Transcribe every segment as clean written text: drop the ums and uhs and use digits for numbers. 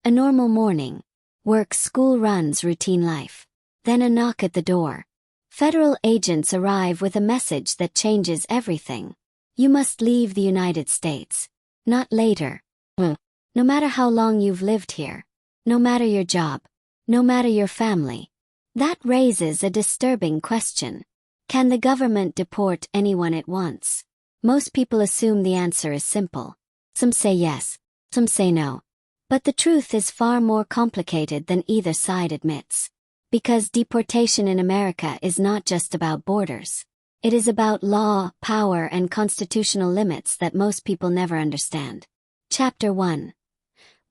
A normal morning. Work, school runs, routine life. Then a knock at the door. Federal agents arrive with a message that changes everything. You must leave the United States. Not later. No matter how long you've lived here. No matter your job. No matter your family. That raises a disturbing question. Can the government deport anyone at once? Most people assume the answer is simple. Some say yes, some say no. But the truth is far more complicated than either side admits. Because deportation in America is not just about borders. It is about law, power, and constitutional limits that most people never understand. Chapter 1.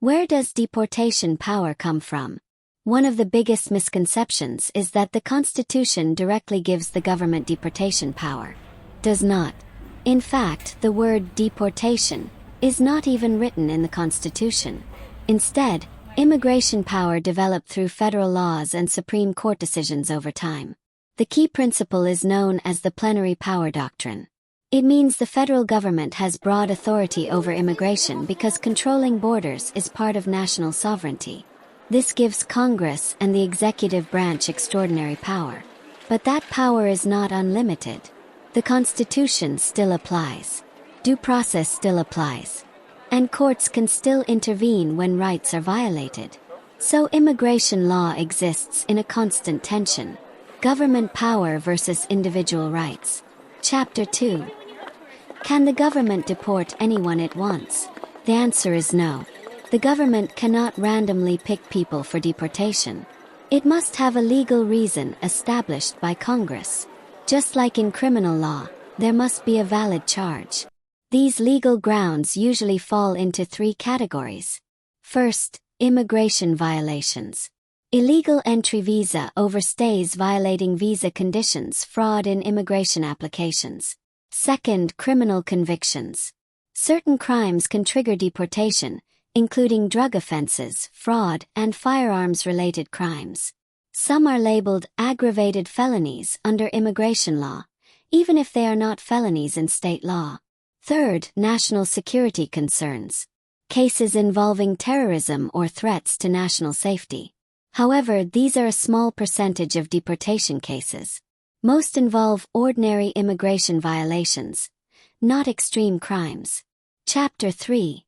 Where does deportation power come from? One of the biggest misconceptions is that the Constitution directly gives the government deportation power. Does not. In fact, the word deportation is not even written in the Constitution. Instead, immigration power developed through federal laws and Supreme Court decisions over time. The key principle is known as the plenary power doctrine. It means the federal government has broad authority over immigration because controlling borders is part of national sovereignty. This gives Congress and the executive branch extraordinary power. But that power is not unlimited. The Constitution still applies. Due process still applies. And courts can still intervene when rights are violated. So immigration law exists in a constant tension. Government power versus individual rights. Chapter 2. Can the government deport anyone it wants? The answer is no. The government cannot randomly pick people for deportation. It must have a legal reason established by Congress. Just like in criminal law, there must be a valid charge. These legal grounds usually fall into 3 categories. First, immigration violations. Illegal entry visa overstays, violating visa conditions, fraud in immigration applications. Second, criminal convictions. Certain crimes can trigger deportation, including drug offenses, fraud, and firearms-related crimes. Some are labeled aggravated felonies under immigration law, even if they are not felonies in state law. Third, national security concerns. Cases involving terrorism or threats to national safety. However, these are a small percentage of deportation cases. Most involve ordinary immigration violations, not extreme crimes. Chapter 3.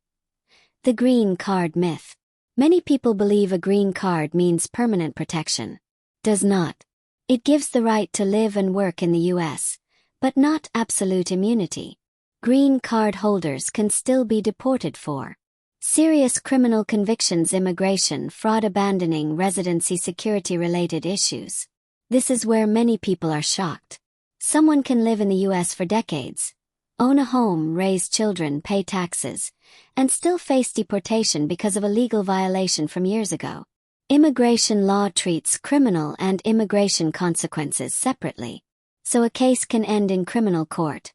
The green card myth. Many people believe a green card means permanent protection. Does not. It gives the right to live and work in the U.S., but not absolute immunity. Green card holders can still be deported for serious criminal convictions, immigration, fraud, abandoning residency, security-related issues. This is where many people are shocked. Someone can live in the U.S. for decades, own a home, raise children, pay taxes, and still face deportation because of a legal violation from years ago. Immigration law treats criminal and immigration consequences separately, so a case can end in criminal court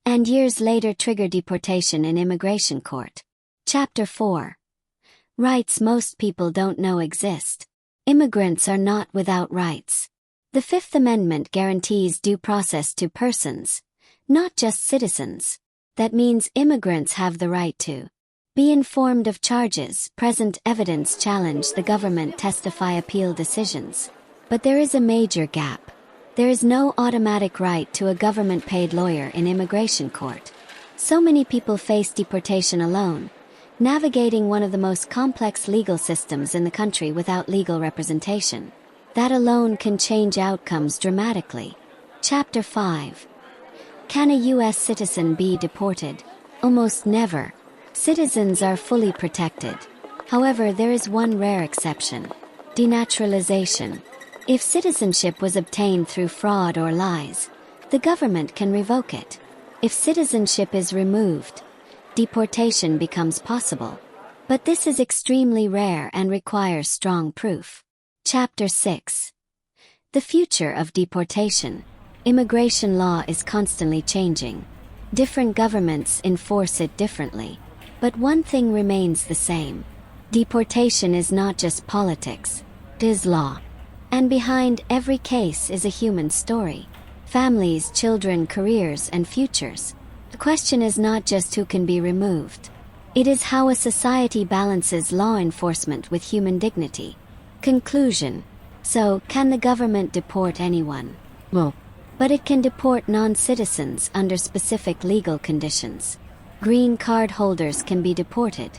and years later trigger deportation in immigration court. Chapter 4. Rights most people don't know exist. Immigrants are not without rights. The Fifth Amendment guarantees due process to persons, not just citizens. That means immigrants have the right to be informed of charges, present evidence, challenge the government, testify, appeal decisions. But there is a major gap. There is no automatic right to a government-paid lawyer in immigration court. So many people face deportation alone, navigating one of the most complex legal systems in the country without legal representation. That alone can change outcomes dramatically. Chapter 5. Can a U.S. citizen be deported? Almost never. Citizens are fully protected. However, there is one rare exception: denaturalization. If citizenship was obtained through fraud or lies, the government can revoke it. If citizenship is removed, deportation becomes possible. But this is extremely rare and requires strong proof. Chapter 6. The future of deportation. Immigration law is constantly changing. Different governments enforce it differently. But one thing remains the same. Deportation is not just politics, it is law. And behind every case is a human story. Families, children, careers, and futures. The question is not just who can be removed, It is how a society balances law enforcement with human dignity. Conclusion. So, can the government deport anyone? No. But it can deport non-citizens under specific legal conditions. Green card holders can be deported.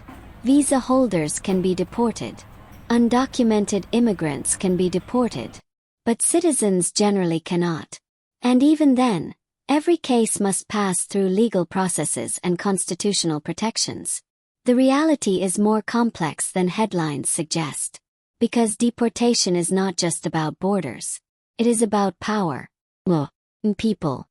Visa holders can be deported. Undocumented immigrants can be deported. But citizens generally cannot. And even then, every case must pass through legal processes and constitutional protections. The reality is more complex than headlines suggest. Because deportation is not just about borders. It is about power, law, and people.